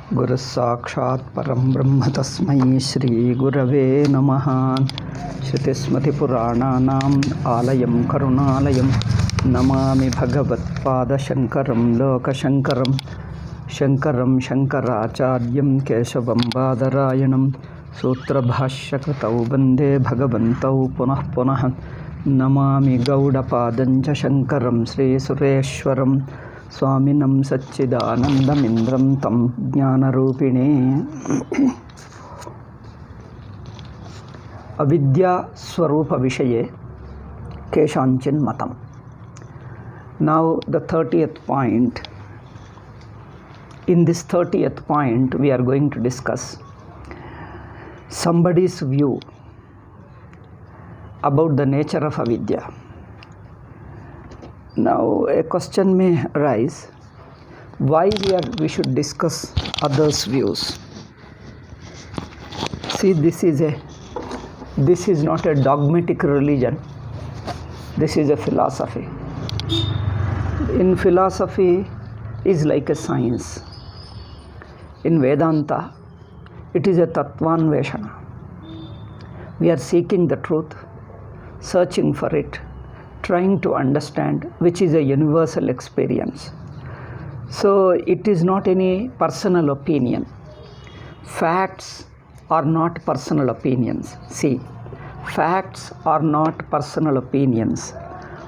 गुरुः साक्षात् परं ब्रह्म तस्मै श्रीगुरवे नमः। श्रुतिस्मृतिपुराणानाम् आलयं करुणालयं नमामि भगवत्पादशङ्करं लोकशङ्करं। शङ्करं शङ्कराचार्यं केशवं बादरायणं सूत्रभाष्यकृतौ वन्दे भगवन्तौ पुनः पुनः। नमामि गौडपादं च शङ्करं श्रीसुरेश्वरं स्वामिनं सच्चिदानन्दमिन्द्रं तं ज्ञानरूपिणे। अविद्या स्वरूप विषये केषाञ्चिन् मतं। Now the 30th point. In this 30th point we are going to discuss somebody's view about the nature of avidya. Now a question may arise, why we should discuss others' views. See, this is not a dogmatic religion, this is a philosophy. In philosophy is like a science. In Vedanta it is a tattvanveshana. We are seeking the truth, searching for it, trying to understand, which is a universal experience. So it is not any personal opinion. Facts are not personal opinions. See, facts are not personal opinions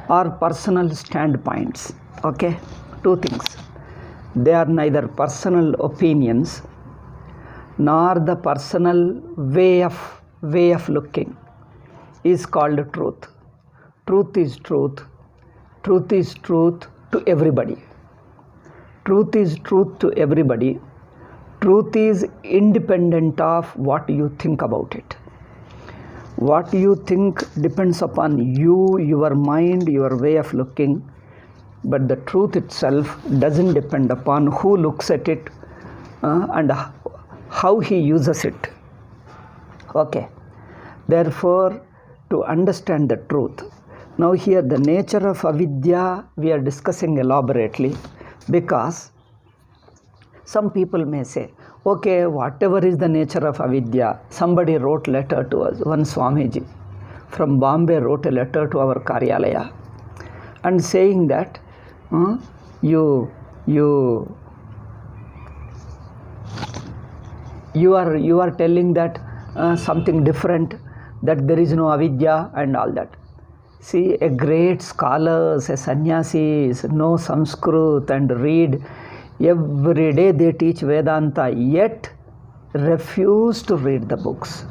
or personal standpoints. Okay, two things. They are neither personal opinions nor the personal way of looking. Is called truth. Truth is truth. Truth is truth to everybody. Truth is truth to everybody. Truth is independent of what you think about it. What you think depends upon you, your mind, your way of looking, but the truth itself doesn't depend upon who looks at it and how he uses it. Okay. Therefore, to understand the truth. Now here the nature of avidya we are discussing elaborately, because some people may say, okay, whatever is the nature of avidya. Somebody wrote letter to us, one Swamiji from Bombay wrote a letter to our Karyalaya and saying that you are telling that something different, that there is no avidya and all that. See, a great scholars, a sannyasis know Sanskrit and read every day, they teach Vedanta, yet refuse to read the books.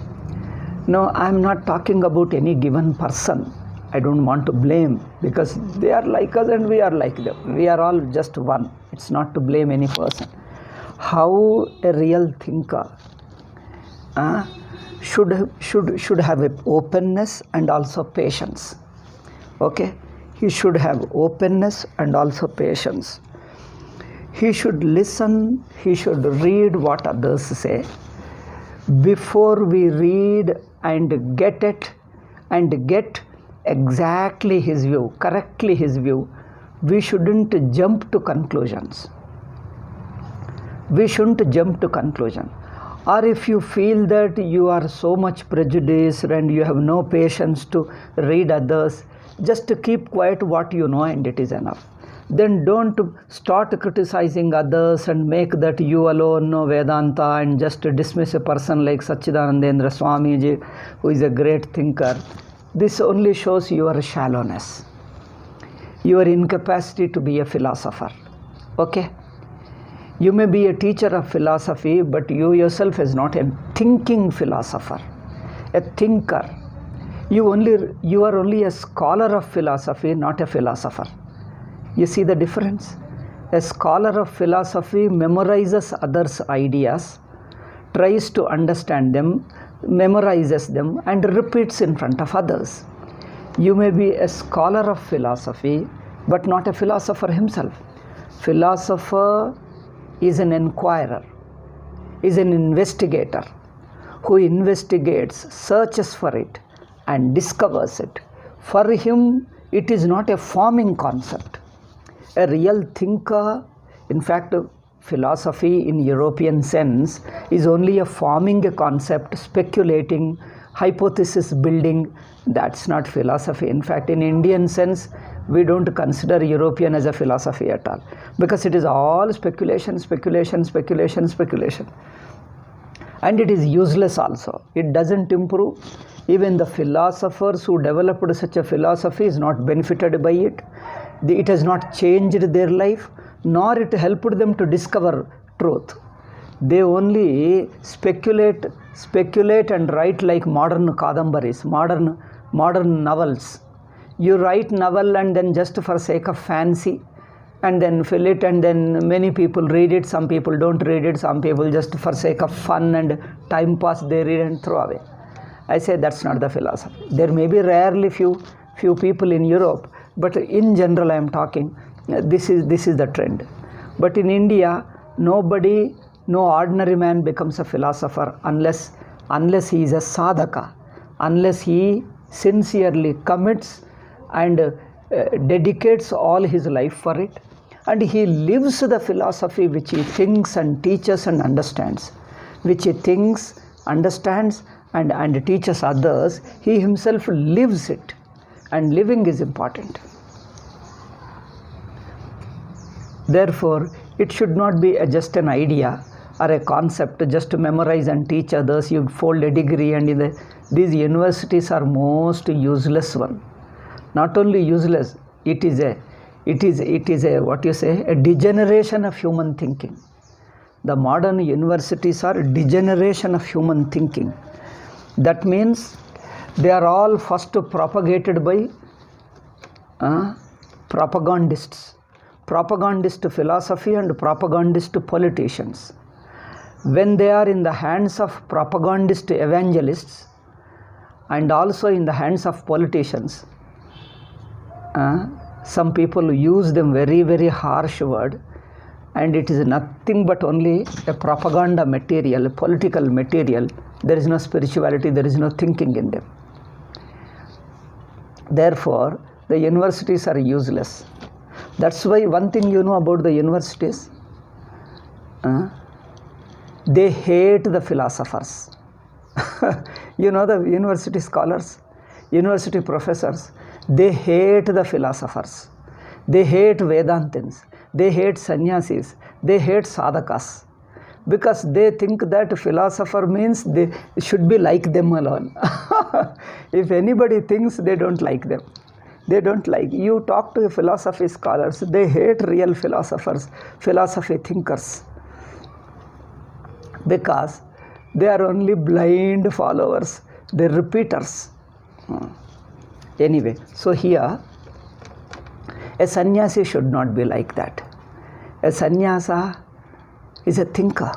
No, I am not talking about any given person. I don't want to blame, because they are like us and we are like them. We are all just one. It's not to blame any person. How a real thinker should have a openness and also patience. Okay, he should have openness and also patience. He should listen, he should read what others say. Before we read and get it and get exactly his view, correctly his view, we shouldn't jump to conclusions. We shouldn't jump to conclusion. Or if you feel that you are so much prejudiced and you have no patience to read others, just keep quiet what you know and it is enough. Then don't start criticizing others and make that you alone know Vedanta and just dismiss a person like Sachidanandendra Swamiji, who is a great thinker. This only shows your shallowness, your incapacity to be a philosopher. Okay? You may be a teacher of philosophy, but you yourself is not a thinking philosopher, a thinker. You are only a scholar of philosophy, not a philosopher. You see the difference? A scholar of philosophy memorizes others' ideas, tries to understand them, memorizes them and repeats in front of others. You may be a scholar of philosophy, but not a philosopher himself. Philosopher is an inquirer, is an investigator who investigates, searches for it and discovers it. For him, it is not a forming concept. A real thinker, in fact, philosophy in European sense is only a forming a concept, speculating, hypothesis building. That's not philosophy. In fact, in Indian sense, we don't consider European as a philosophy at all, because it is all speculation, speculation, speculation, speculation. And it is useless also. It doesn't improve. Even the philosophers who developed such a philosophy is not benefited by it. It has not changed their life, nor it helped them to discover truth. They only speculate and write like modern kadambaris, modern novels. You write novel and then just for sake of fancy, and then fill it, and then many people read it, some people don't read it, some people just for sake of fun and time pass they read and throw away. I say that's not the philosophy. There may be rarely few people in Europe, but in general I am talking, this is the trend. But in India, nobody, no ordinary man becomes a philosopher unless he is a sadhaka, unless he sincerely commits and dedicates all his life for it, and he lives the philosophy which he thinks and teaches and understands, which he thinks, understands and teaches others. He himself lives it, and living is important. Therefore, it should not be just an idea or a concept just to memorize and teach others. You fold a degree, and these universities are most useless one. Not only useless, it is a what you say, a degeneration of human thinking. The modern universities are a degeneration of human thinking. That means they are all first propagated by propagandists, propagandist philosophy and propagandist politicians. When they are in the hands of propagandist evangelists and also in the hands of politicians, some people use them very, very harsh word, and it is nothing but only a propaganda material, a political material. There is no spirituality, there is no thinking in them. Therefore, the universities are useless. That's why one thing you know about the universities, they hate the philosophers. You know, the university scholars, university professors, they hate the philosophers. They hate Vedantins. They hate sannyasis. They hate sadhakas. Because they think that philosopher means they should be like them alone. If anybody thinks, they don't like them. They don't like. You talk to philosophy scholars, they hate real philosophers, philosophy thinkers. Because they are only blind followers. They are repeaters. Anyway, so here, a sannyasi should not be like that. A sannyasa is a thinker.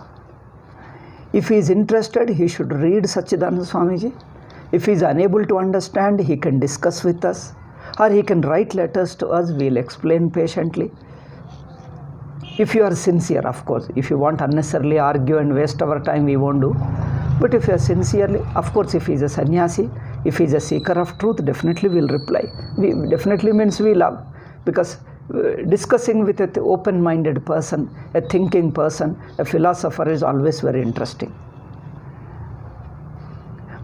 If he is interested, he should read Satchidananda Swamiji. If he is unable to understand, he can discuss with us, or he can write letters to us. We will explain patiently. If you are sincere, of course. If you want unnecessarily argue and waste our time, we won't do. But if you are sincerely, of course, if he is a sannyasi, if he is a seeker of truth, definitely we will reply. We definitely means we love, because discussing with an open-minded person, a thinking person, a philosopher is always very interesting.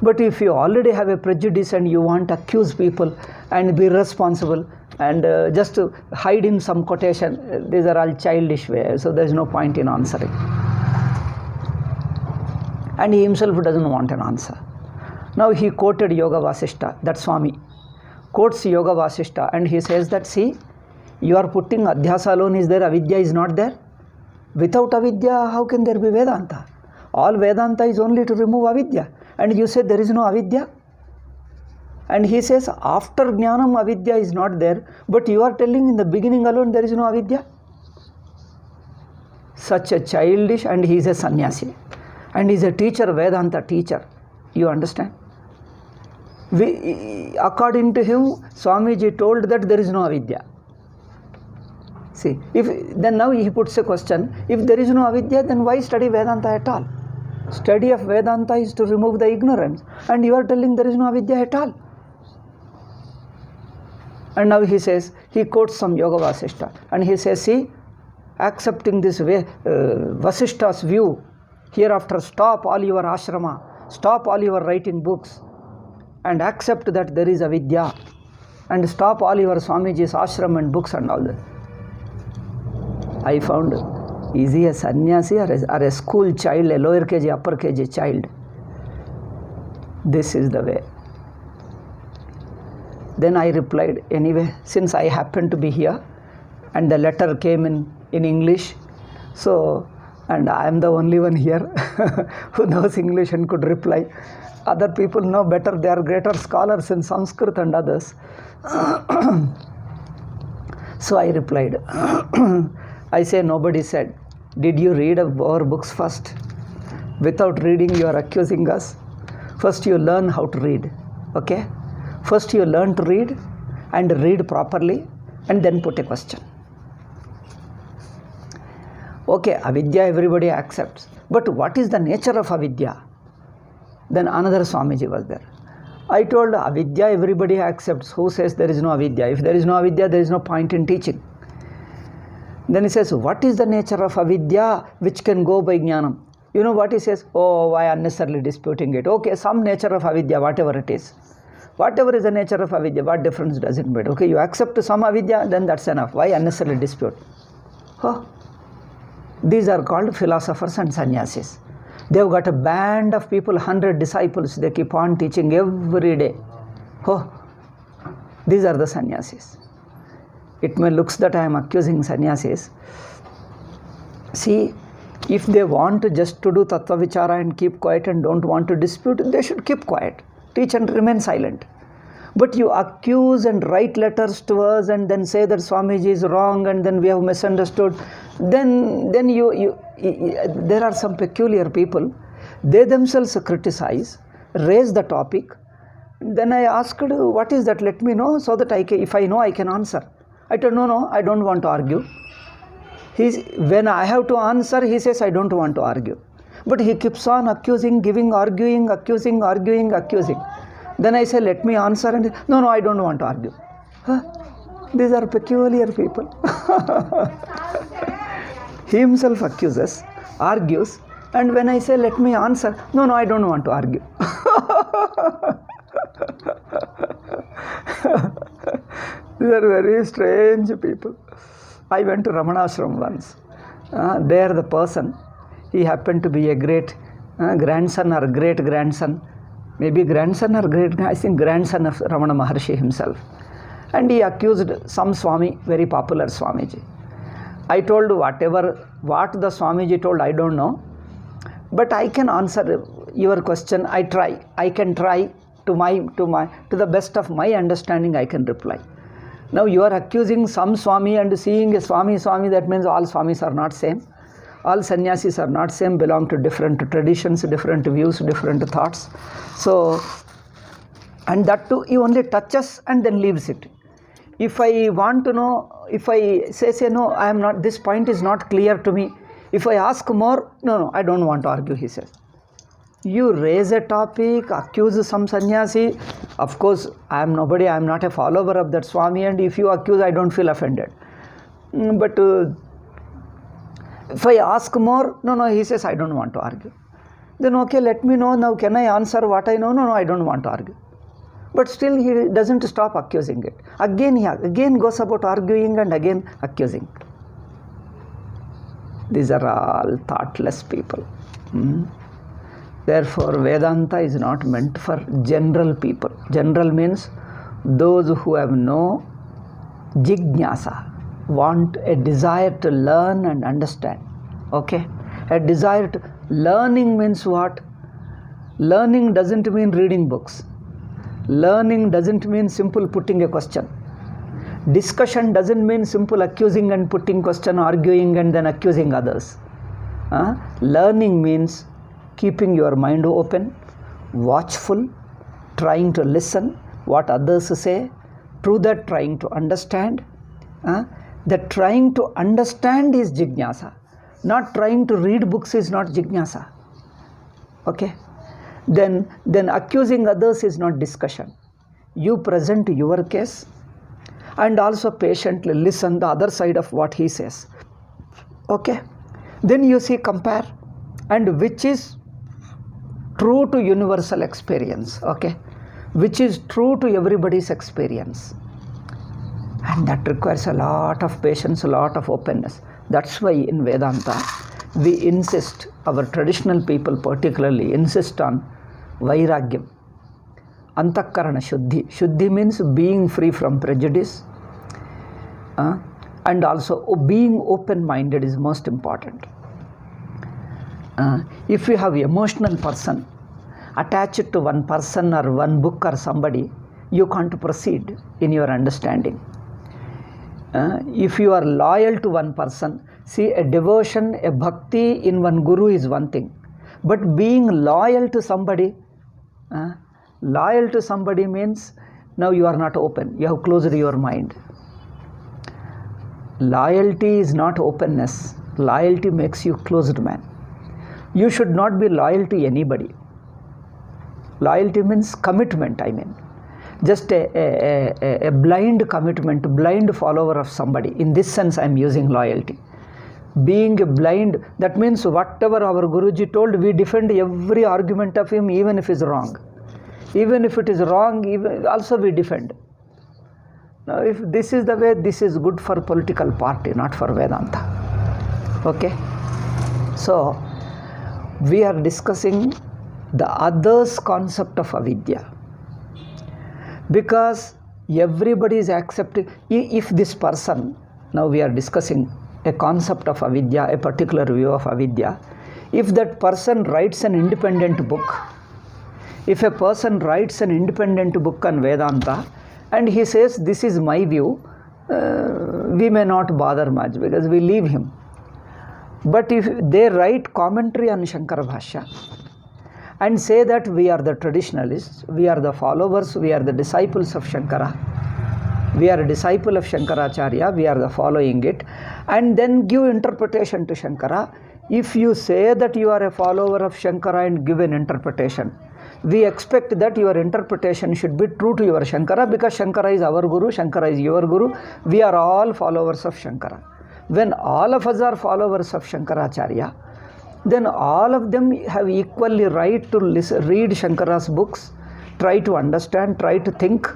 But if you already have a prejudice and you want to accuse people and be responsible and just to hide in some quotation, these are all childish ways, so there is no point in answering. And he himself doesn't want an answer. Now he quoted Yoga Vasishta, that Swami quotes Yoga Vasishta, and he says that, see, you are putting Adhyasa alone is there, Avidya is not there. Without Avidya, how can there be Vedanta? All Vedanta is only to remove Avidya. And you say there is no Avidya? And he says, after Jnanam, Avidya is not there, but you are telling in the beginning alone there is no Avidya? Such a childish, and he is a sannyasi. And he is a teacher, Vedanta teacher. You understand? According to him, Swamiji told that there is no Avidya. See, then now he puts a question, if there is no Avidya, then why study Vedanta at all? Study of Vedanta is to remove the ignorance, and you are telling there is no Avidya at all. And now he says, he quotes some Yoga Vasishta, and he says, see, accepting this way, Vasishta's view, hereafter stop all your ashrama, stop all your writing books, and accept that there is avidya, and stop all your Swamiji's ashram and books and all that. I found, is he a sannyasi or a school child, a lower KG, upper KG child? This is the way. Then I replied, anyway, since I happened to be here and the letter came in English, so, and I am the only one here who knows English and could reply. Other people know better, they are greater scholars in Sanskrit and others. So I replied, I say, nobody said, did you read our books first? Without reading, you are accusing us. First you learn how to read, okay? First you learn to read and read properly and then put a question. Okay, avidya everybody accepts. But what is the nature of avidya? Then another Swamiji was there. I told avidya everybody accepts. Who says there is no avidya? If there is no avidya, there is no point in teaching. Then he says, what is the nature of avidya which can go by jnanam? You know what he says? Oh, why unnecessarily disputing it? Okay, some nature of avidya, whatever it is. Whatever is the nature of avidya, what difference does it make? Okay, you accept some avidya, then that's enough. Why unnecessarily dispute? Oh, these are called philosophers and sannyasis. They have got a band of people, 100 disciples. They keep on teaching every day. Oh, these are the sannyasis. It may looks that I am accusing sannyasis. See, if they want just to do tattva vichara and keep quiet and don't want to dispute, they should keep quiet. Teach and remain silent. But you accuse and write letters to us and then say that Swamiji is wrong and then we have misunderstood. Then there are some peculiar people. They themselves criticize, raise the topic. Then I asked, what is that? Let me know so that if I know, I can answer. I told, no, I don't want to argue. When I have to answer, he says, I don't want to argue. But he keeps on accusing, arguing. Then I say, let me answer. And no, I don't want to argue. Huh? These are peculiar people. He himself accuses, argues. And when I say, let me answer, no, I don't want to argue. These are very strange people. I went to Ramanashram once. There the person, he happened to be a great grandson or great-grandson, maybe grandson or I think grandson of Ramana Maharshi himself. And he accused some Swami, very popular Swamiji. I told what the Swamiji told, I don't know. But I can answer your question. I can try to the best of my understanding, I can reply. Now you are accusing some Swami and seeing a Swami, that means all Swamis are not same. All sannyasis are not same, belong to different traditions, different views, different thoughts. So, and that too, he only touches and then leaves it. If I want to know, if I say no, I am not, this point is not clear to me. If I ask more, no, I don't want to argue, he says. You raise a topic, accuse some sannyasi. Of course, I am nobody, I am not a follower of that Swami, and if you accuse, I don't feel offended. But if I ask more, no, he says, I don't want to argue. Then, okay, let me know now, can I answer what I know? No, I don't want to argue. But still, he doesn't stop accusing it. Again, he again goes about arguing and again accusing. These are all thoughtless people. Therefore, Vedanta is not meant for general people. General means those who have no jignasa, want a desire to learn and understand. Okay? A desire to... Learning means what? Learning doesn't mean reading books. Learning doesn't mean simple putting a question. Discussion doesn't mean simple accusing and putting question, arguing and then accusing others. Learning means keeping your mind open, watchful, trying to listen what others say, through that trying to understand. The trying to understand is jignasa. Not trying to read books is not jignasa. Okay? Then accusing others is not discussion. You present your case and also patiently listen the other side of what he says. Okay, then you see, compare, and which is true to universal experience, okay, which is true to everybody's experience. And that requires a lot of patience, a lot of openness. That's why in Vedanta, we insist, our traditional people particularly insist on Vairagyam, Antakarana Shuddhi. Shuddhi means being free from prejudice, and also being open-minded is most important. If you have an emotional person attached to one person or one book or somebody, you can't proceed in your understanding. If you are loyal to one person, see, a devotion, a bhakti in one guru is one thing, but being loyal to somebody means now you are not open, you have closed your mind. Loyalty is not openness. Loyalty makes you closed man. You should not be loyal to anybody. Loyalty means commitment, I mean. Just a blind commitment, blind follower of somebody. In this sense, I am using loyalty. Being a blind, that means whatever our Guruji told, we defend every argument of him, even if it is wrong. Even if it is wrong, also we defend. Now, if this is the way, this is good for political party, not for Vedanta. Okay? So, we are discussing the others' concept of avidya. Because everybody is accepting, if this person, now we are discussing a concept of avidya, a particular view of avidya, if that person writes an independent book, if a person writes an independent book on Vedanta, and he says, this is my view, we may not bother much because we leave him. But if they write commentary on Shankara Bhashya and say that we are the traditionalists, we are the followers, we are the disciples of Shankara, we are a disciple of Shankaracharya, we are the following it, and then give interpretation to Shankara. If you say that you are a follower of Shankara and give an interpretation, we expect that your interpretation should be true to your Shankara, because Shankara is our Guru, Shankara is your Guru, we are all followers of Shankara. When all of us are followers of Shankaracharya, then all of them have equally right to read Shankara's books, try to understand, try to think.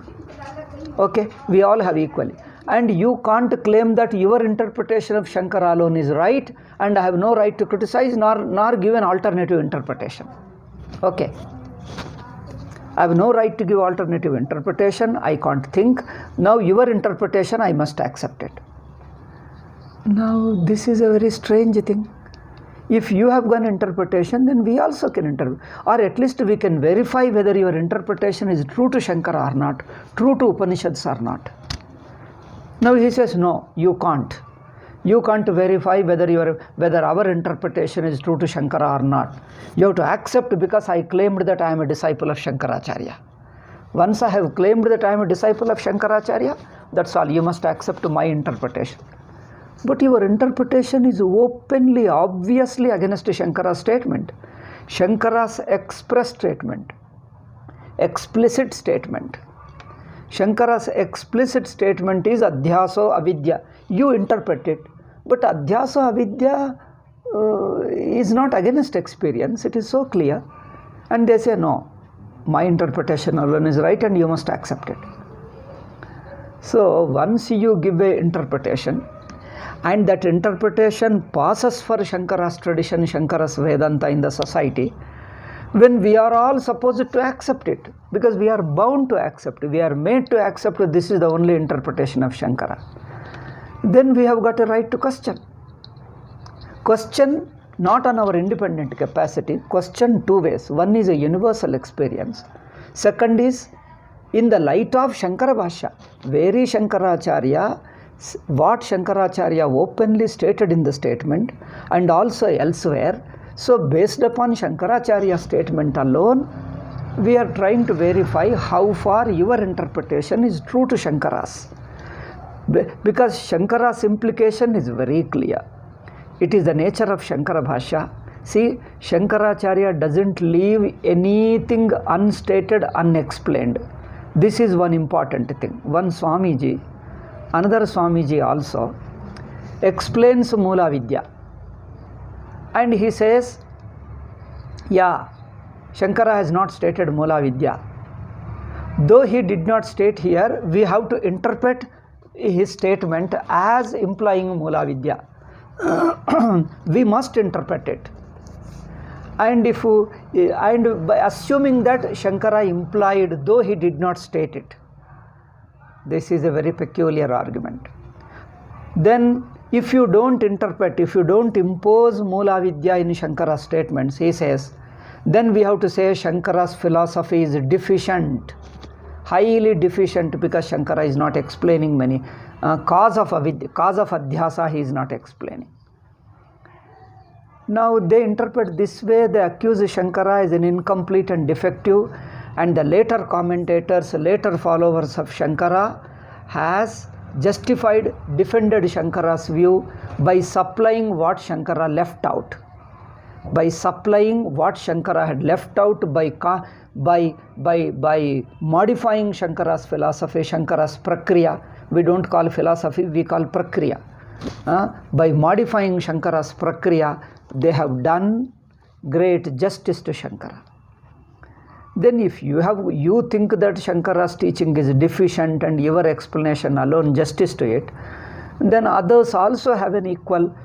Okay, we all have equally. And you can't claim that your interpretation of Shankara alone is right, and I have no right to criticize nor give an alternative interpretation. Okay. I have no right to give alternative interpretation, I can't think. Now your interpretation, I must accept it. Now this is a very strange thing. If you have got an interpretation, then we also can interpret. Or at least we can verify whether your interpretation is true to Shankara or not, true to Upanishads or not. Now he says, no, you can't. You can't verify whether our interpretation is true to Shankara or not. You have to accept, because I claimed that I am a disciple of Shankaracharya. Once I have claimed that I am a disciple of Shankaracharya, that's all. You must accept my interpretation. But your interpretation is openly, obviously against Shankara's statement. Shankara's express statement, explicit statement. Shankara's explicit statement is Adhyaso Avidya. You interpret it. But Adhyaso Avidya is not against experience. It is so clear. And they say, no, my interpretation alone is right and you must accept it. So once you give an interpretation, and that interpretation passes for Shankara's tradition, Shankara's Vedanta in the society, when we are all supposed to accept it, because we are bound to accept, we are made to accept that this is the only interpretation of Shankara, then we have got a right to question. Question not on our independent capacity, question two ways. One is a universal experience. Second is in the light of Shankara Bhashya, very Shankaracharya, what Shankaracharya openly stated in the statement and also elsewhere. So based upon Shankaracharya's statement alone, we are trying to verify how far your interpretation is true to Shankara's. Because Shankara's implication is very clear. It is the nature of Shankara Bhashya. See, Shankaracharya doesn't leave anything unstated, unexplained. This is one important thing. One Swamiji, another Swamiji also explains Mula Vidya. And he says, yeah, Shankara has not stated Mula Vidya. Though he did not state here, we have to interpret his statement as implying Mula Vidya. We must interpret it. And by assuming that Shankara implied, though he did not state it, this is a very peculiar argument. Then if you don't interpret, if you don't impose Mula Vidya in Shankara's statements, he says, then we have to say Shankara's philosophy is deficient, highly deficient, because Shankara is not explaining many cause of adhyasa he is not explaining. Now they interpret this way, they accuse Shankara as an incomplete and defective, and the later commentators, later followers of Shankara has justified, defended Shankara's view by supplying what Shankara left out. By supplying what Shankara had left out, by modifying Shankara's philosophy, Shankara's prakriya. We don't call philosophy, we call prakriya. By modifying Shankara's prakriya, they have done great justice to Shankara. Then if you think that Shankara's teaching is deficient and your explanation alone justice to it, then others also have an equal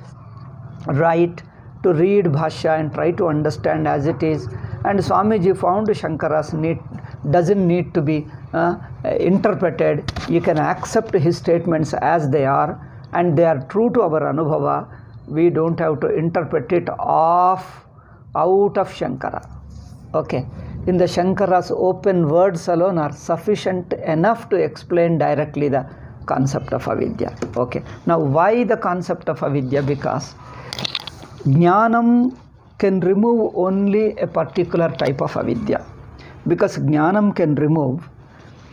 right to read Bhashya and try to understand as it is. And Swamiji found Shankara's doesn't need to be interpreted. You can accept his statements as they are, and they are true to our Anubhava. We don't have to interpret it out of Shankara. Okay. In the Shankara's open words alone are sufficient enough to explain directly the concept of avidya. Okay. Now why the concept of avidya? Because Jnanam can remove only a particular type of avidya. Because Jnanam can remove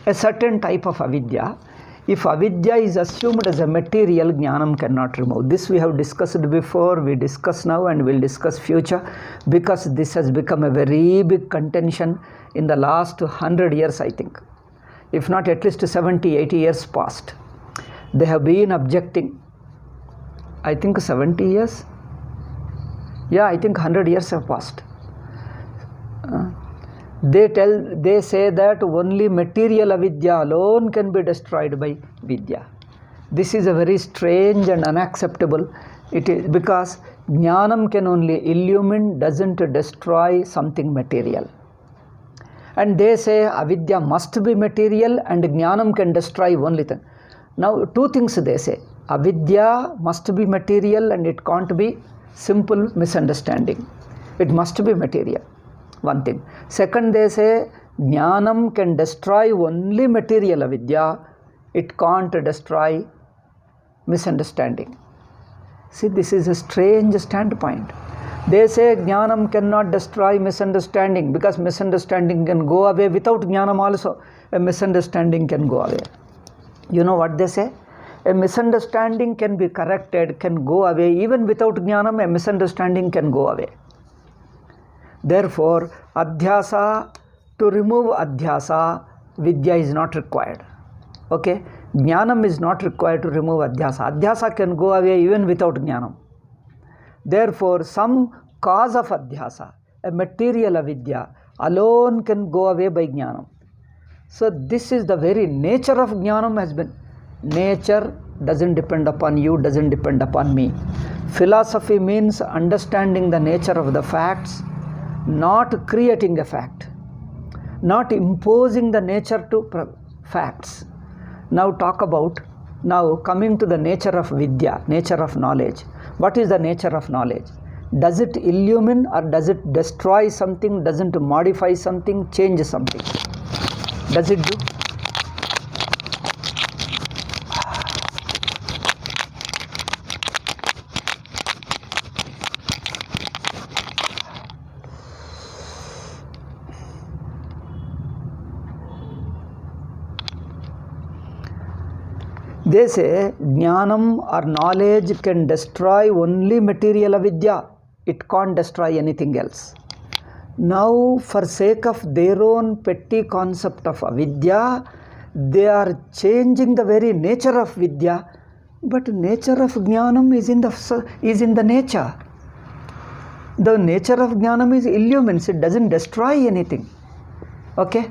a certain type of avidya. If avidya is assumed as a material, Jnanam cannot remove. This we have discussed before, we discuss now, and will discuss future, because this has become a very big contention in the last 100 years, I think. If not at least 70, 80 years past. They have been objecting. I think 70 years? Yeah, I think 100 years have passed. They say that only material avidya alone can be destroyed by vidya. This is a very strange and unacceptable. It is because Jnanam can only illumine, doesn't destroy something material. And they say avidya must be material and Jnanam can destroy only thing. Now two things they say. Avidya must be material and it can't be simple misunderstanding. It must be material. One thing. Second, they say Jnanam can destroy only material avidya. It can't destroy misunderstanding. See, this is a strange standpoint. They say Jnanam cannot destroy misunderstanding because misunderstanding can go away without Jnanam also. A misunderstanding can go away. You know what they say? A misunderstanding can be corrected, can go away. Even without Jnanam, a misunderstanding can go away. Therefore, adhyasa, to remove adhyasa, vidya is not required. Okay? Jnanam is not required to remove adhyasa. Adhyasa can go away even without Jnanam. Therefore, some cause of adhyasa, a material avidya, alone can go away by Jnanam. So, this is the very nature of Jnanam has been. Nature doesn't depend upon you, doesn't depend upon me. Philosophy means understanding the nature of the facts, not creating a fact, not imposing the nature to facts. Now coming to the nature of vidya, nature of knowledge. What is the nature of knowledge? Does it illumine or does it destroy something, doesn't modify something, change something? Does it do? They say Jnanam or knowledge can destroy only material avidya. It can't destroy anything else. Now, for sake of their own petty concept of avidya, they are changing the very nature of vidya. But nature of Jnanam is in the nature. The nature of jnanam is illumines, it doesn't destroy anything. Okay?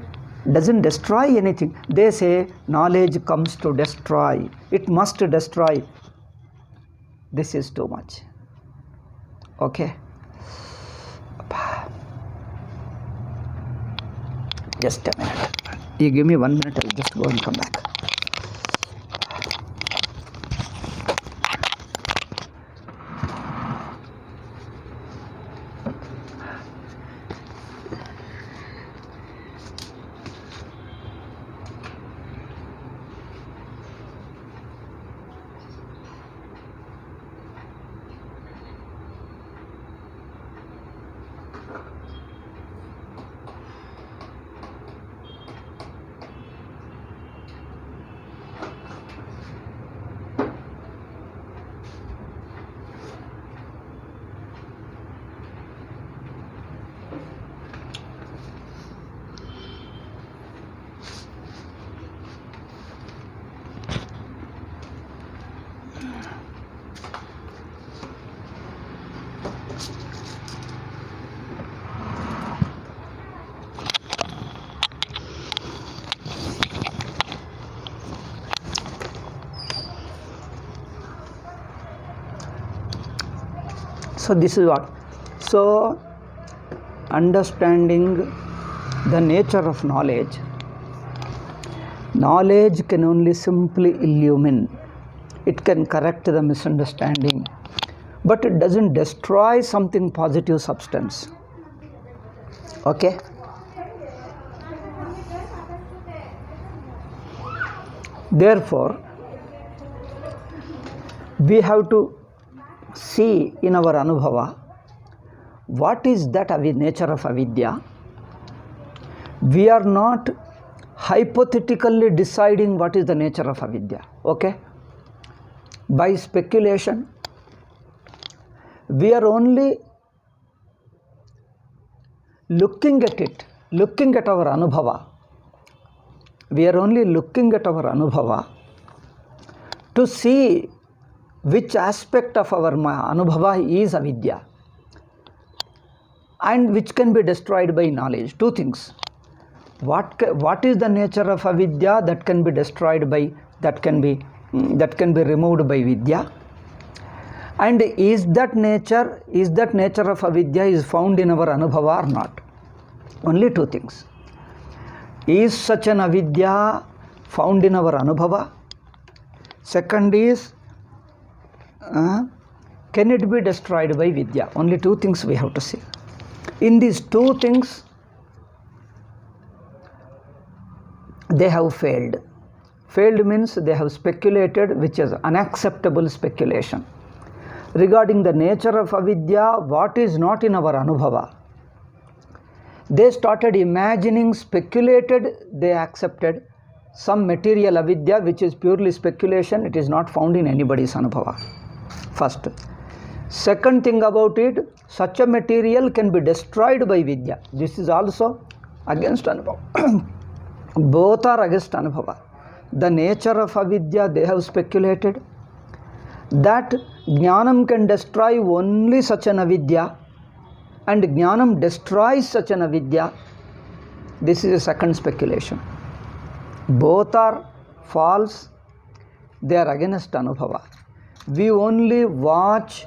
Doesn't destroy anything. They say knowledge comes to destroy. It must destroy. This is too much. Okay? Just a minute. You give me 1 minute, I'll just go and come back. So this is what. So understanding the nature of knowledge. Knowledge can only simply illumine. It can correct the misunderstanding, but it doesn't destroy something positive substance. Okay? Therefore, we have to see in our anubhava what is that nature of avidya. We are not hypothetically deciding what is the nature of avidya. Okay? By speculation, we are only looking at it, looking at our anubhava. We are only looking at our anubhava to see which aspect of our anubhava is avidya and which can be destroyed by knowledge. Two things. What is the nature of avidya that can be destroyed by, that can be removed by vidya, and is that nature of avidya is found in our anubhava or not? Only two things. Is such an avidya found in our anubhava? Second is, can it be destroyed by vidya? Only two things we have to see. In these two things, they have failed. Failed means they have speculated, which is unacceptable speculation. Regarding the nature of avidya, what is not in our anubhava, they started imagining, speculated, they accepted some material avidya which is purely speculation. It is not found in anybody's anubhava. First. Second thing about it, such a material can be destroyed by vidya. This is also against anubhava. Both are against anubhava. The nature of avidya, they have speculated that jnanam can destroy only such an avidya, and jnanam destroys such an avidya. This is a second speculation. Both are false. They are against anubhava. We only watch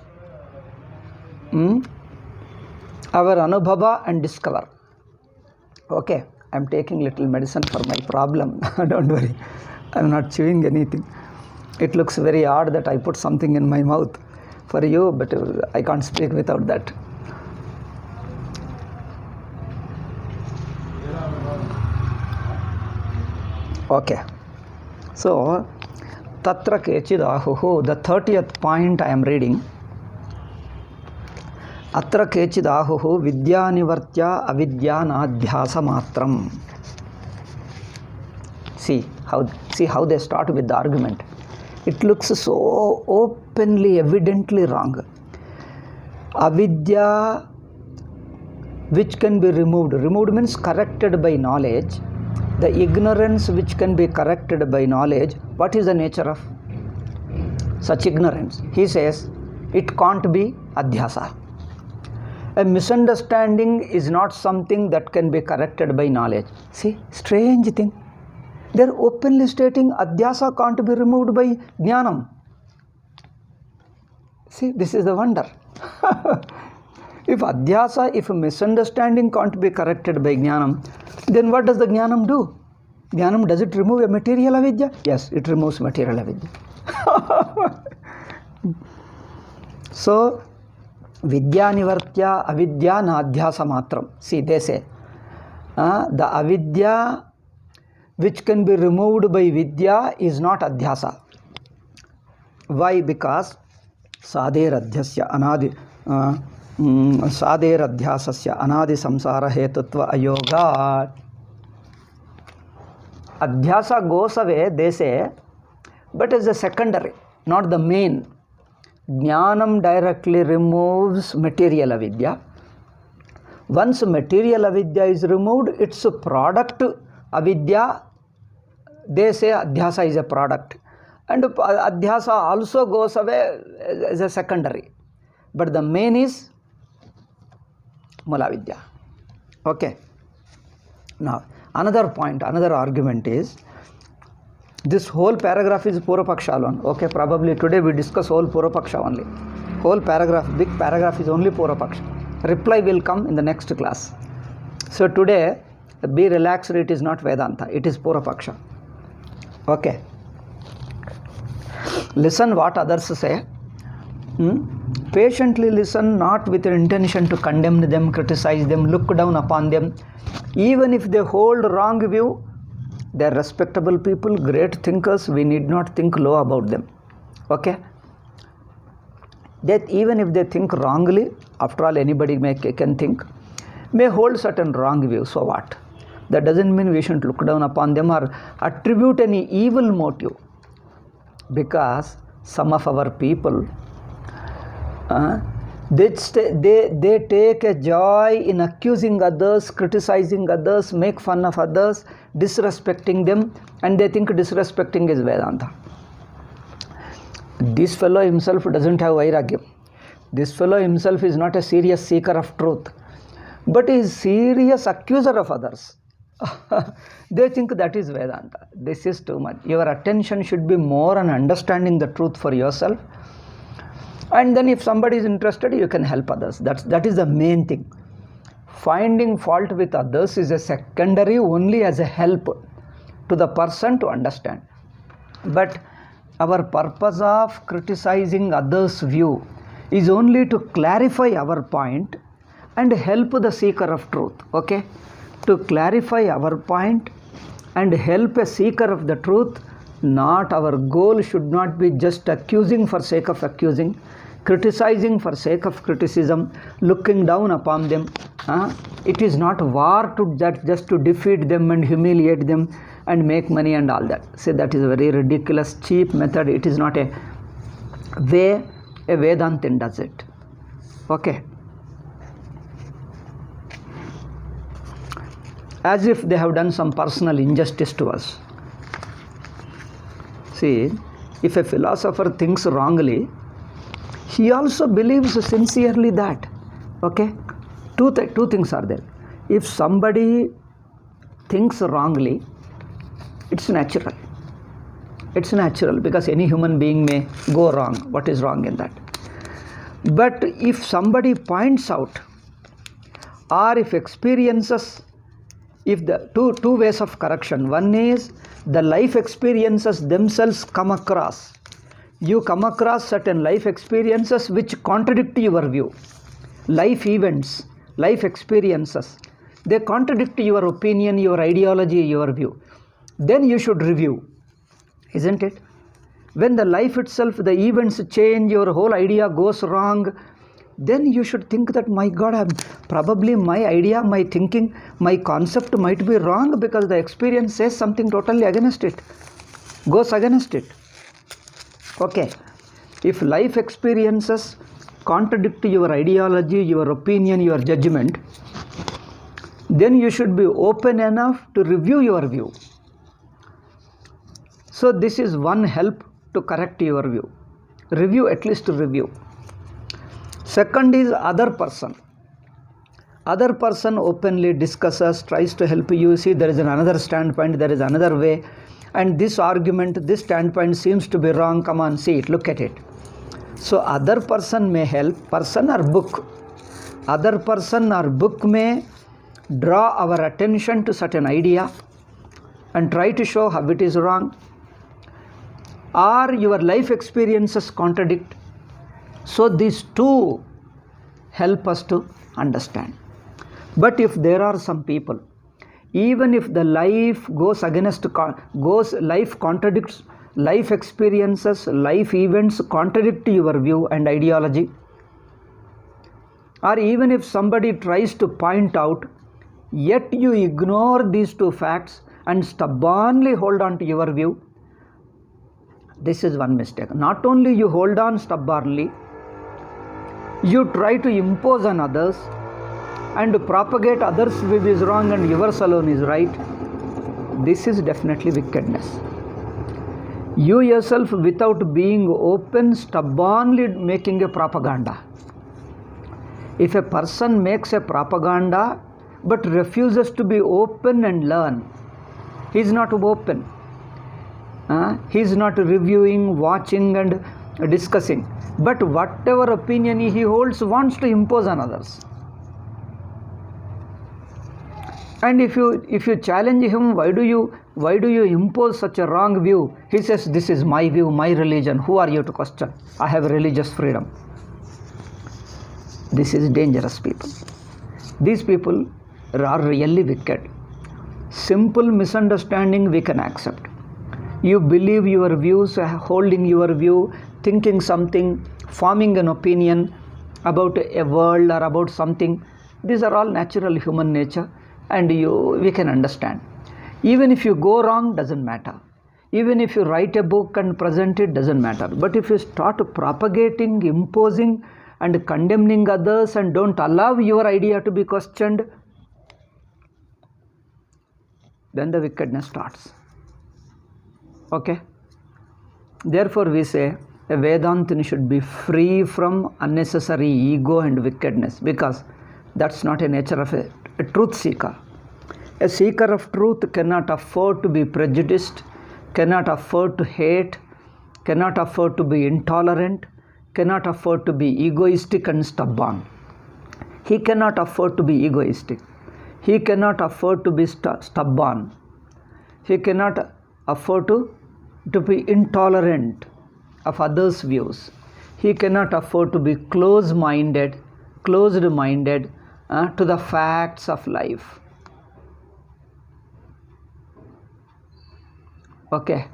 our anubhava and discover. Okay, I am taking little medicine for my problem. Don't worry, I am not chewing anything. It looks very odd that I put something in my mouth for you, but I can't speak without that. Okay, so tatra kechidahuhu, the 30th point I am reading. Atra kechidahuhu vidyanivartya avidyanadhyasa matram. See how they start with the argument. It looks so openly, evidently wrong. Avidya which can be removed. Removed means corrected by knowledge. The ignorance which can be corrected by knowledge. What is the nature of such ignorance? He says it can't be adhyasa. A misunderstanding is not something that can be corrected by knowledge. See, strange thing. They are openly stating adhyasa can't be removed by jnanam. See, this is the wonder. If adhyasa, if a misunderstanding can't be corrected by jnanam, then what does the jnanam do? Jnanam, does it remove a material avidya? Yes, it removes material avidya. So, vidya nivartya avidya na adhyasa matram. See, they say, the avidya which can be removed by vidya is not adhyasa. Why? Because sader adhyasya anadi sader adhyasasya anadi samsara hetutva ayoga. Adhyasa goes away, they say, but as a secondary, not the main. Jnanam directly removes material avidya. Once material avidya is removed, its a product avidya, they say adhyasa is a product. And adhyasa also goes away as a secondary. But the main is mula vidya. Okay. Now, another point, another argument is, this whole paragraph is Purvapaksha alone. Okay, probably today we discuss whole Purvapaksha only. Whole paragraph, big paragraph is only Purvapaksha. Reply will come in the next class. So today, be relaxed, it is not Vedanta, it is Purvapaksha. Okay. Listen what others say. Patiently listen, not with intention to condemn them, criticize them, look down upon them. Even if they hold wrong view, they are respectable people, great thinkers, we need not think low about them. Okay? That even if they think wrongly, after all anybody can think, may hold certain wrong views, so what? That doesn't mean we shouldn't look down upon them or attribute any evil motive. Because some of our people, they take a joy in accusing others, criticizing others, make fun of others, disrespecting them, and they think disrespecting is Vedanta. This fellow himself doesn't have vairagyam. This fellow himself is not a serious seeker of truth, but is serious accuser of others. They think that is Vedanta. This is too much. Your attention should be more on understanding the truth for yourself. And then if somebody is interested, you can help others. That is the main thing. Finding fault with others is a secondary, only as a help to the person to understand. But our purpose of criticizing others' view is only to clarify our point and help the seeker of truth. Okay? To clarify our point and help a seeker of the truth. Not our goal should not be just accusing for sake of accusing, criticizing for sake of criticism, looking down upon them. It is not war to just to defeat them and humiliate them and make money and all that. See, that is a very ridiculous, cheap method. It is not a way a Vedantin does it. Okay. As if they have done some personal injustice to us. See, if a philosopher thinks wrongly, he also believes sincerely that. Okay? Two things are there. If somebody thinks wrongly, it's natural. It's natural because any human being may go wrong. What is wrong in that? But if somebody points out, or if experiences, if the two ways of correction. One is the life experiences themselves come across. You come across certain life experiences which contradict your view. Life events, life experiences, they contradict your opinion, your ideology, your view. Then you should review, isn't it? When the life itself, the events change, your whole idea goes wrong, then you should think that, my God, probably my idea, my thinking, my concept might be wrong because the experience says something totally against it, goes against it. Okay. If life experiences contradict your ideology, your opinion, your judgment, then you should be open enough to review your view. So this is one help to correct your view. Review, at least review. Second is other person. Other person openly discusses, tries to help you. See, there is another standpoint, there is another way, and this argument, this standpoint seems to be wrong. Come on, see it, look at it. So other person may help, person or book. Other person or book may draw our attention to certain idea and try to show how it is wrong. Or your life experiences contradict. So these two help us to understand. But if there are some people, even if the life goes against, life contradicts, life experiences, life events contradict your view and ideology, or even if somebody tries to point out, yet you ignore these two facts and stubbornly hold on to your view, this is one mistake. Not only you hold on stubbornly, you try to impose on others and propagate others' view is wrong and yours alone is right. This is definitely wickedness. You yourself, without being open, stubbornly making a propaganda. If a person makes a propaganda but refuses to be open and learn, he is not open. He is not reviewing, watching and discussing. But whatever opinion he holds, wants to impose on others. And if you challenge him, why do you impose such a wrong view? He says, this is my view, my religion. Who are you to question? I have religious freedom. This is dangerous people. These people are really wicked. Simple misunderstanding we can accept. You believe your views, holding your view, thinking something, forming an opinion about a world or about something. These are all natural human nature, and we can understand. Even if you go wrong, doesn't matter. Even if you write a book and present it, doesn't matter. But if you start propagating, imposing and condemning others and don't allow your idea to be questioned, then the wickedness starts. Okay? Therefore we say a Vedantin should be free from unnecessary ego and wickedness, because that's not a nature of a truth seeker. A seeker of truth cannot afford to be prejudiced, cannot afford to hate, cannot afford to be intolerant, cannot afford to be egoistic and stubborn. He cannot afford to be egoistic. He cannot afford to be stubborn. He cannot afford to be intolerant of others' views. He cannot afford to be closed-minded to the facts of life. Okay?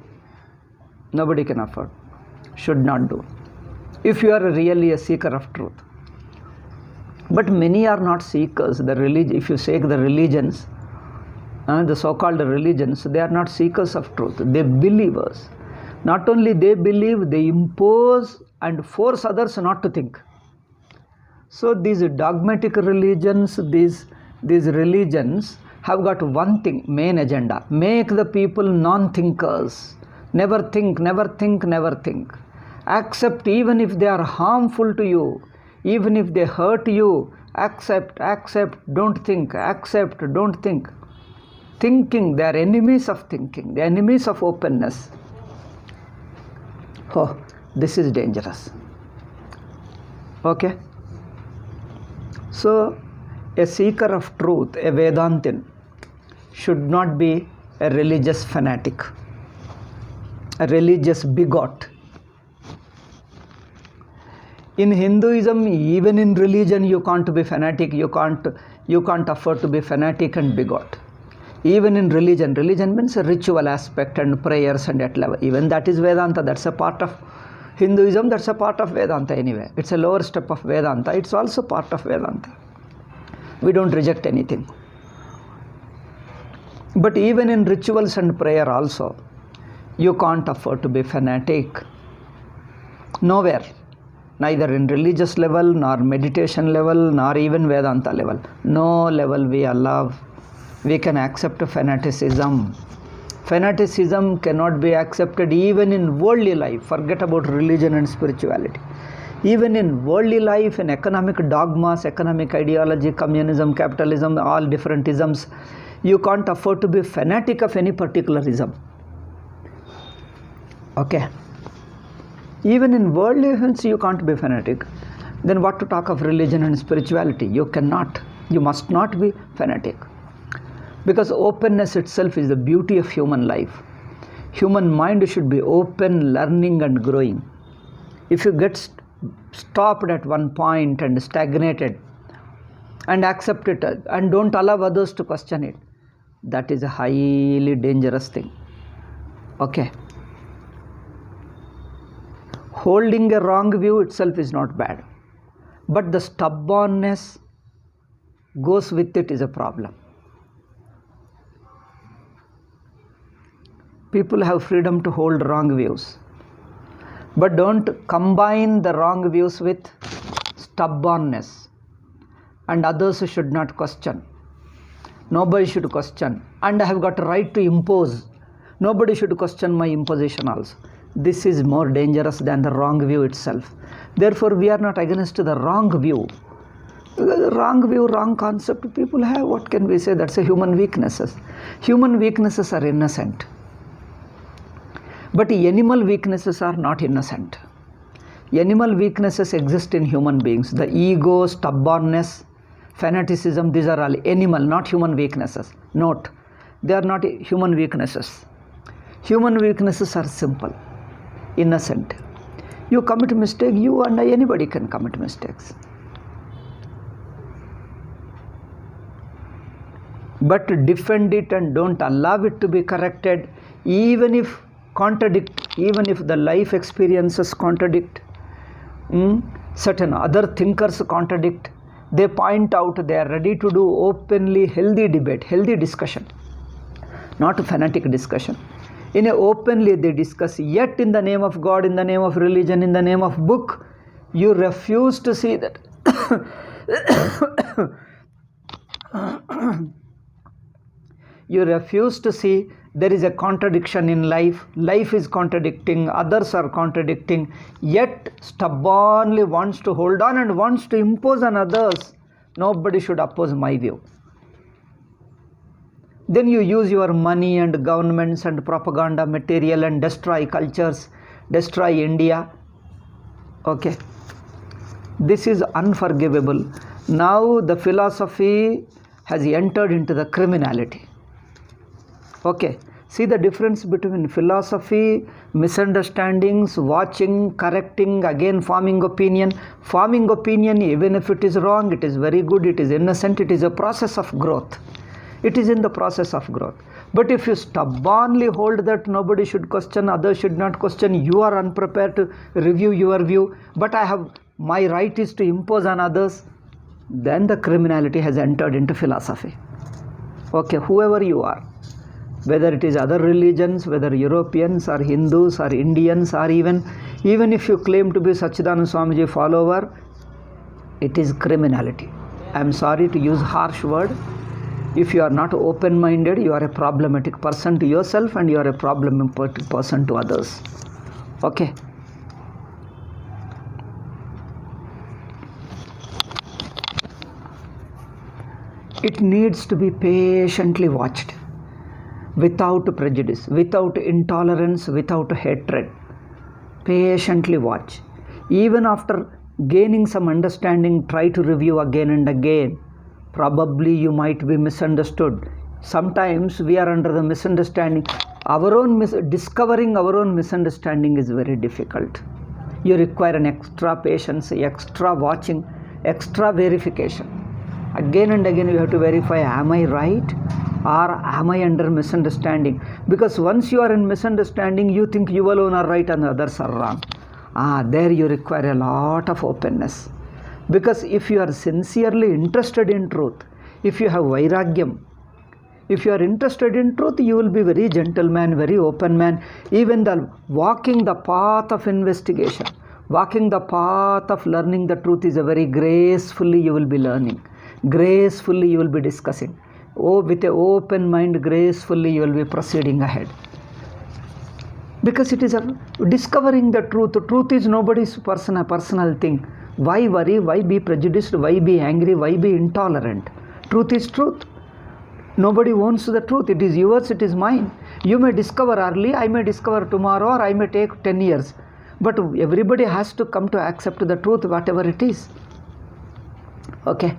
Nobody can afford. Should not do. If you are really a seeker of truth. But many are not seekers. If you take the religions, the so-called religions, they are not seekers of truth. They are believers. Not only they believe, they impose and force others not to think. So these dogmatic religions, these religions have got one thing, main agenda: make the people non-thinkers. Never think, never think, never think. Accept even if they are harmful to you, even if they hurt you, accept, don't think, accept, don't think. Thinking, they are enemies of thinking, they are enemies of openness. Oh, this is dangerous. Okay? So, a seeker of truth, a Vedantin, should not be a religious fanatic, a religious bigot. In Hinduism, even in religion, you can't be fanatic, you can't afford to be fanatic and bigot. Even in religion means a ritual aspect and prayers and that level. Even that is Vedanta, that's a part of Hinduism, that's a part of Vedanta anyway. It's a lower step of Vedanta, it's also part of Vedanta. We don't reject anything. But even in rituals and prayer also, you can't afford to be fanatic. Nowhere. Neither in religious level, nor meditation level, nor even Vedanta level. No level we allow. We can accept fanaticism. Fanaticism cannot be accepted even in worldly life. Forget about religion and spirituality. Even in worldly life, in economic dogmas, economic ideology, communism, capitalism, all different isms, you can't afford to be fanatic of any particular ism. Okay. Even in worldly events, you can't be fanatic. Then what to talk of religion and spirituality? You cannot. You must not be fanatic. Because openness itself is the beauty of human life. Human mind should be open, learning and growing. If you get stopped at one point and stagnated and accept it and don't allow others to question it, that is a highly dangerous thing. Okay. Holding a wrong view itself is not bad, but the stubbornness goes with it is a problem. People have freedom to hold wrong views, but don't combine the wrong views with stubbornness. And others should not question. Nobody should question. And I have got a right to impose. Nobody should question my imposition also. This is more dangerous than the wrong view itself. Therefore, we are not against the wrong view. Wrong view, wrong concept people have. What can we say? That's a human weaknesses. Human weaknesses are innocent. But animal weaknesses are not innocent. Animal weaknesses exist in human beings. The ego, stubbornness, fanaticism, these are all animal, not human weaknesses. Note, they are not human weaknesses. Human weaknesses are simple, innocent. You commit mistake, you and anybody can commit mistakes. But defend it and don't allow it to be corrected, even if the life experiences contradict, certain other thinkers contradict, they point out, they are ready to do openly healthy debate, healthy discussion, not a fanatic discussion. In a openly they discuss, yet in the name of God, in the name of religion, in the name of book, you refuse to see that. You refuse to see there is a contradiction in life. Life is contradicting, others are contradicting, yet stubbornly wants to hold on and wants to impose on others. Nobody should oppose my view. Then you use your money and governments and propaganda material and destroy cultures, destroy India. Okay. This is unforgivable. Now the philosophy has entered into the criminality. Okay, see the difference between philosophy, misunderstandings, watching, correcting, again forming opinion. Forming opinion, even if it is wrong, it is very good, it is innocent, it is a process of growth. It is in the process of growth. But if you stubbornly hold that nobody should question, others should not question, you are unprepared to review your view, but my right is to impose on others, then the criminality has entered into philosophy. Okay, whoever you are, whether it is other religions, whether Europeans or Hindus or Indians, or even if you claim to be Sachidananda Swamiji follower, it is criminality. I am sorry to use harsh word. If you are not open-minded, you are a problematic person to yourself and you are a problematic person to others. Okay. It needs to be patiently watched, without prejudice, without intolerance, without hatred. Patiently watch. Even after gaining some understanding, try to review again and again. Probably you might be misunderstood. Sometimes we are under the misunderstanding. Discovering our own misunderstanding is very difficult. You require an extra patience, extra watching, extra verification. Again and again you have to verify, am I right? Or am I under misunderstanding? Because once you are in misunderstanding, you think you alone are right and others are wrong. There you require a lot of openness. Because if you are sincerely interested in truth, if you have vairagyam, if you are interested in truth, you will be very gentleman, very open man. Even walking the path of investigation, walking the path of learning the truth is a very gracefully you will be learning. Gracefully you will be discussing. With an open mind, gracefully you will be proceeding ahead. Because it is discovering the truth. The truth is nobody's personal thing. Why worry? Why be prejudiced? Why be angry? Why be intolerant? Truth is truth. Nobody owns the truth. It is yours, it is mine. You may discover early, I may discover tomorrow, or I may take 10 years. But everybody has to come to accept the truth, whatever it is. Okay?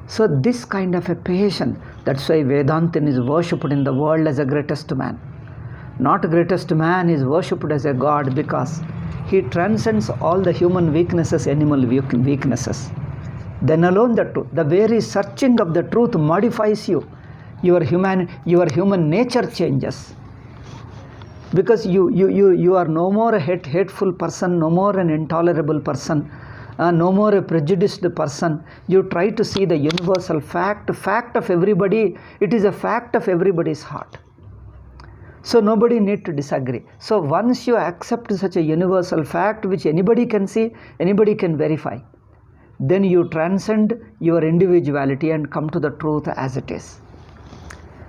So this kind of a patience, that's why Vedantin is worshipped in the world as the greatest man. Not greatest man is worshipped as a god because he transcends all the human weaknesses, animal weaknesses. Then alone the very searching of the truth modifies you. Your human nature changes. Because you are no more a hateful person, no more an intolerable person, no more a prejudiced person. You try to see the universal fact of everybody. It is a fact of everybody's heart. So nobody need to disagree. So once you accept such a universal fact which anybody can see, anybody can verify, then you transcend your individuality and come to the truth as it is.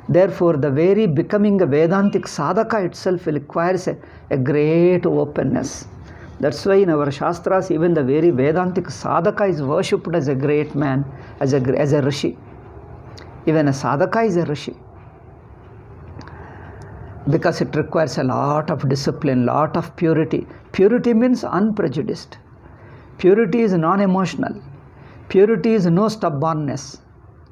Therefore, the very becoming a Vedantic sadhaka itself requires a great openness. That's why in our Shastras, even the very Vedantic sadhaka is worshipped as a great man, as a rishi. Even a sadhaka is a rishi. Because it requires a lot of discipline, lot of purity. Purity means unprejudiced. Purity is non-emotional. Purity is no stubbornness.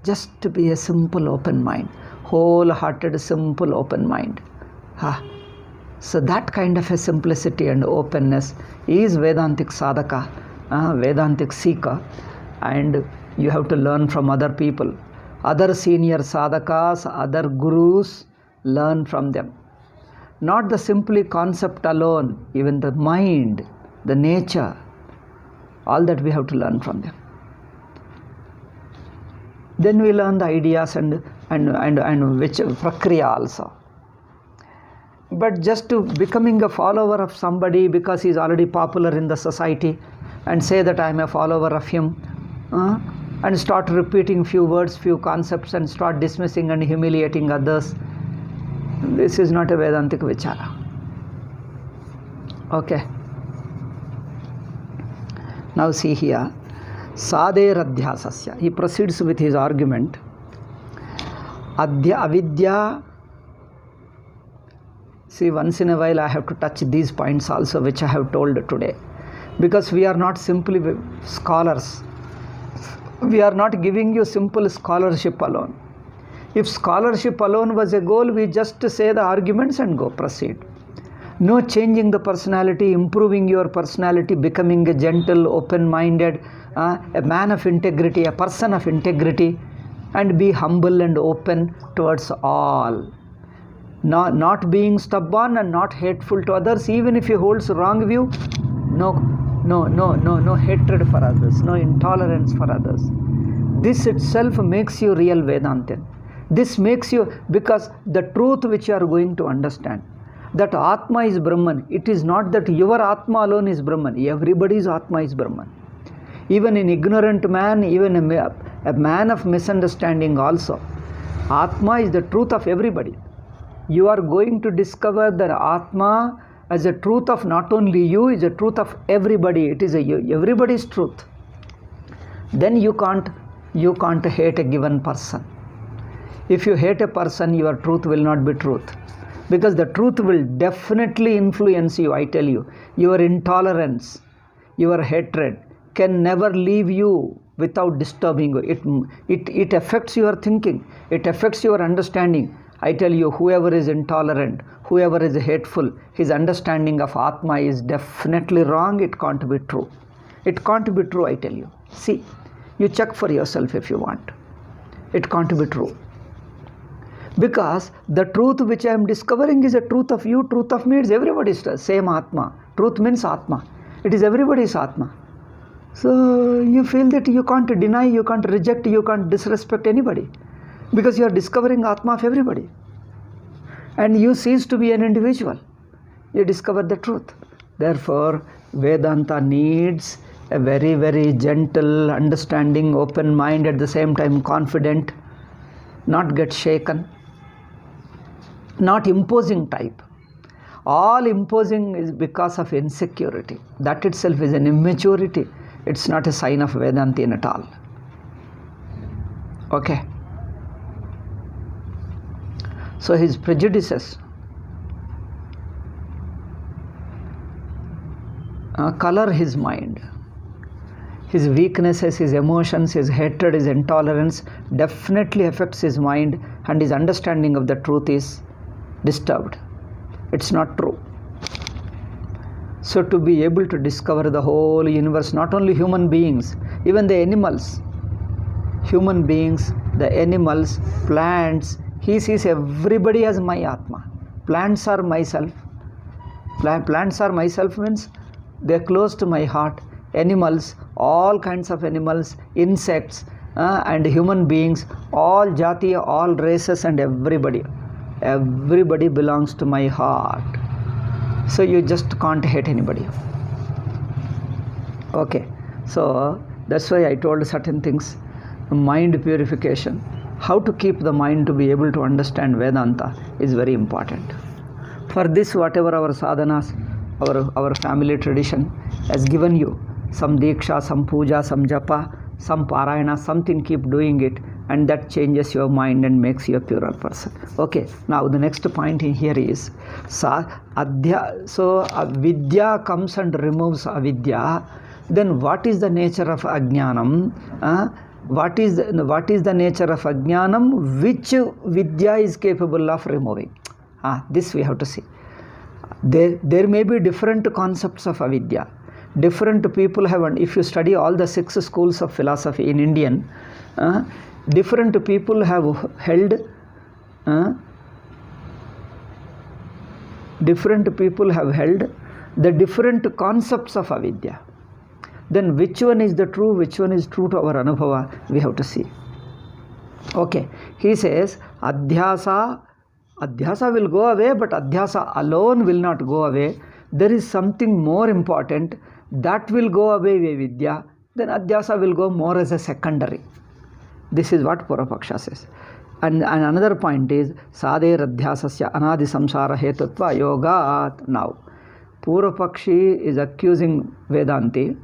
Just to be a simple open mind. Wholehearted, simple open mind. So that kind of a simplicity and openness is Vedantic sadhaka, Vedantic seeker. And you have to learn from other people. Other senior sadhakas, other gurus, learn from them. Not the simply concept alone, even the mind, the nature, all that we have to learn from them. Then we learn the ideas and which prakriya also. But just to becoming a follower of somebody because he is already popular in the society and say that I am a follower of him and start repeating few words, few concepts and start dismissing and humiliating others. This is not a Vedantic vichara. Okay. Now see here. Sader adhyasasya. He proceeds with his argument. Avidya. See, once in a while I have to touch these points also which I have told today. Because we are not simply scholars. We are not giving you simple scholarship alone. If scholarship alone was a goal, we just say the arguments and go proceed. No changing the personality, improving your personality, becoming a gentle, open-minded, a man of integrity, a person of integrity, and be humble and open towards all. Not being stubborn and not hateful to others, even if he holds wrong view. No hatred for others, no intolerance for others. This itself makes you real Vedantin. This makes you, because the truth which you are going to understand, that Atma is Brahman. It is not that your Atma alone is Brahman. Everybody's Atma is Brahman. Even an ignorant man, even a man of misunderstanding also. Atma is the truth of everybody. You are going to discover that Atma as a truth of not only you, is a truth of everybody. It is everybody's truth. Then you can't hate a given person. If you hate a person, your truth will not be truth. Because the truth will definitely influence you, I tell you. Your intolerance, your hatred can never leave you without disturbing you. It affects your thinking. It affects your understanding. I tell you, whoever is intolerant, whoever is hateful, his understanding of Atma is definitely wrong. It can't be true. It can't be true, I tell you. See, you check for yourself if you want. It can't be true. Because the truth which I am discovering is a truth of you, truth of me. It's everybody's same Atma. Truth means Atma. It is everybody's Atma. So you feel that you can't deny, you can't reject, you can't disrespect anybody. Because you are discovering Atma of everybody. And you cease to be an individual. You discover the truth. Therefore, Vedanta needs a very, very gentle, understanding, open mind, at the same time confident, not get shaken, not imposing type. All imposing is because of insecurity. That itself is an immaturity. It's not a sign of Vedantin at all. Okay. So his prejudices color his mind. His weaknesses, his emotions, his hatred, his intolerance definitely affects his mind, and his understanding of the truth is disturbed. It's not true. So to be able to discover the whole universe, not only human beings, even the animals, human beings, the animals, plants, he sees everybody as my Atma. Plants are myself. Plants are myself means they're close to my heart. Animals, all kinds of animals, insects, and human beings, all jati, all races, and everybody belongs to my heart. So you just can't hate anybody. Okay, so that's why I told certain things. Mind purification, how to keep the mind to be able to understand Vedanta is very important. For this, whatever our sadhanas, our family tradition has given you, some diksha, some puja, some japa, some parayana, something, keep doing it, and that changes your mind and makes you a purer person. Okay, now the next point in here is vidya comes and removes avidya. Then what is the nature of ajnanam? What is the nature of ajnanam which vidya is capable of removing? This we have to see. There may be different concepts of avidya. Different people have, and if you study all the 6 schools of philosophy in Indian, different people have held the different concepts of avidya. Then which one is the true, which one is true to our anubhava, we have to see. Okay, he says adhyasa will go away, but adhyasa alone will not go away. There is something more important that will go away with vidya. Then adhyasa will go more as a secondary. This is what Purvapaksha says. And another point is Sader Adhyasasya Anadi Samsara Hetutva Yogat. Now, Purvapakshi is accusing Vedanti.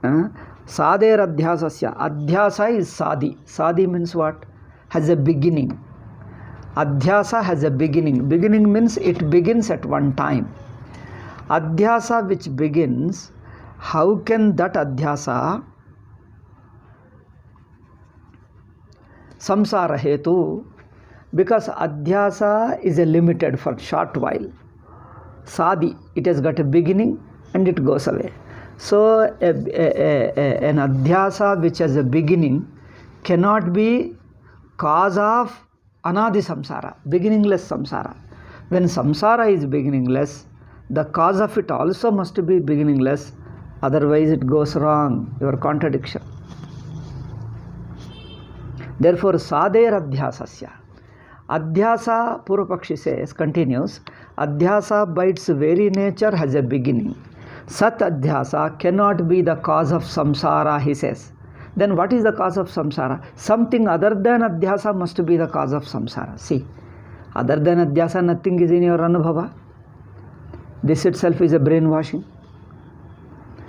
Sader Adhyasasya. Adhyasa is Sadi. Sadi means what? Has a beginning. Adhyasa has a beginning. Beginning means it begins at one time. Adhyasa which begins, how can that adhyasa samsara hetu? Because adhyasa is a limited for short while. Sadi, it has got a beginning and it goes away. So an adhyasa which has a beginning cannot be cause of anadi samsara, beginningless samsara. When samsara is beginningless, the cause of it also must be beginningless, otherwise it goes wrong, your contradiction. Therefore, Sader Adhyasasya. Adhyasa, Purvapakshi says, continues, Adhyasa by its very nature has a beginning. Sat Adhyasa cannot be the cause of samsara, he says. Then what is the cause of samsara? Something other than Adhyasa must be the cause of samsara. See, other than Adhyasa, nothing is in your anubhava. This itself is a brainwashing.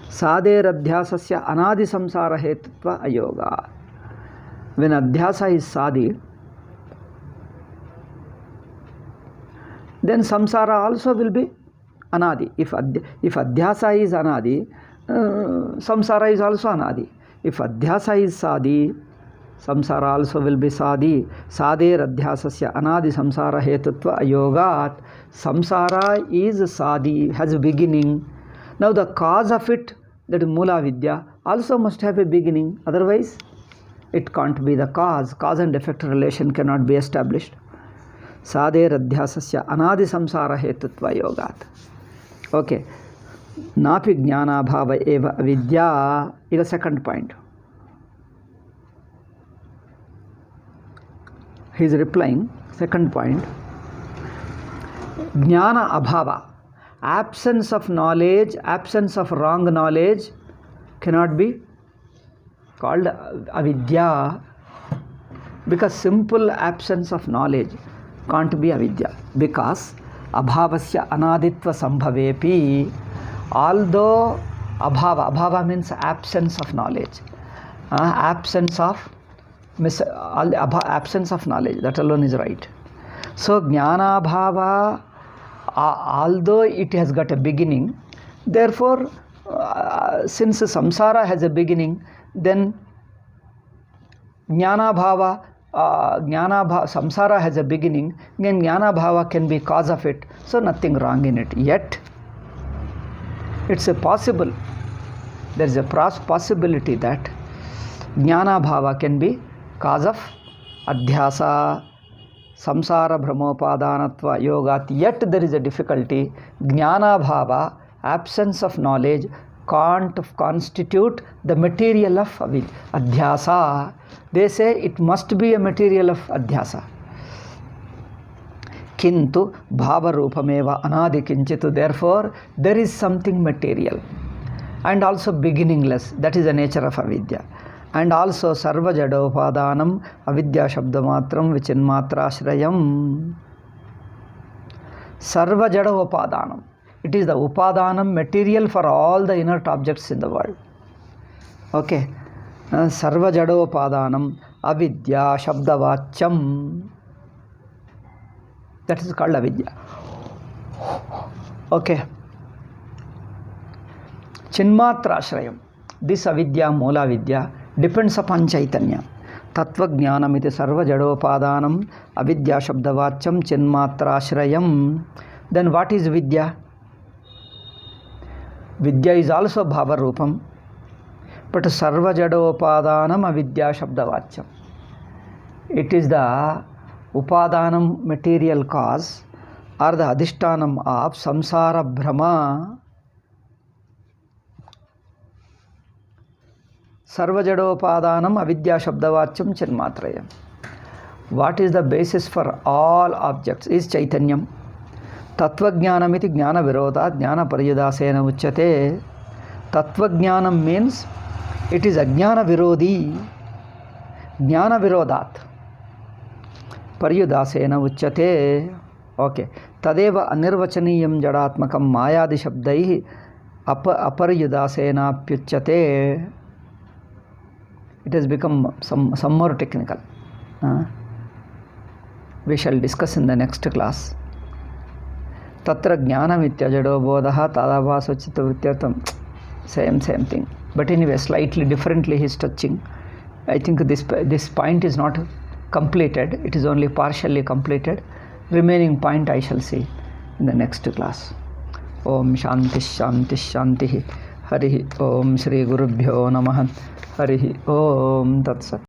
Sader Adhyasasya Anadi Samsara Hetutva Ayoga. When Adhyasa is Sadi, then samsara also will be Anadi. If Adhyasa is Anadi, samsara is also Anadi. If Adhyasa is Sadi, samsara also will be Sadi. Sader Adhyasasya Anadi Samsara Hetutva Ayogat. Samsara is Sadi, has a beginning. Now the cause of it, that is Mula Vidya, also must have a beginning. Otherwise, it can't be the cause. Cause and effect relation cannot be established. Sader Adhyasasya Anadi Samsara Hetutva Yogat. Okay. Napi Jnana Bhava Eva Vidya is a second point. He is replying, second point. Jnana Abhava, absence of knowledge, absence of wrong knowledge cannot be called avidya, because simple absence of knowledge can't be avidya, because abhavasya anaditva sambhavepi, although abhava means absence of knowledge, absence of knowledge, that alone is right. So jnana bhava, although it has got a beginning, therefore since samsara has a beginning, then jnana bhava, samsara has a beginning, then jnana bhava can be cause of it, so nothing wrong in it. Yet it's a possible, there is a possibility that jnana bhava can be cause of adhyasa, samsara brahmopadanatva yogat. Yet there is a difficulty. Jnana bhava, absence of knowledge, can't constitute the material of adhyasa. They say it must be a material of adhyasa. Kintu bhava rupameva anadi kinchitu. Therefore, there is something material and also beginningless. That is the nature of avidya. And also sarva jadopadanam avidya shabdamatram vichinmatrashrayam. Sarva jadopadanam. It is the upadanam, material for all the inert objects in the world. Okay. Sarva jadopadanam avidya shabdavacham. That is called avidya. Okay. Chinmatrashrayam. This avidya, mula vidya, depends upon Chaitanya. Tattva jnanam iti sarva jadopadanam avidya shabdavacham chinmatrashrayam. Then what is vidya? Vidya is also bhava rupam, but sarva jadopadanam avidya shabdavacham. It is the upadanam, material cause, or the adhishtanam of samsara brahma. Sarva jadopadanam avidya shabdavacham chinmatrayam. What is the basis for all objects is Chaitanyam. Tattva iti jnana virodha jnana paryudasena uchyate. Tattva means it is ajnana virodhi. Jnana virodhat paryudasena uchyate. Okay. Tadeva anirvachaniyam jadatmakam mayadi shabdaihi aparyudasena pyuchyate. It has become some more technical. We shall discuss in the next class. Tatra jnanam ityajado bodha tadavaso chittavrityartam. Same thing. But anyway, slightly differently he is touching. I think this point is not completed. It is only partially completed. Remaining point I shall see in the next class. Om Shanti Shanti Shanti. Harihi Om Shri Gurubhyo Namaha. Harihi Om Tat Sat.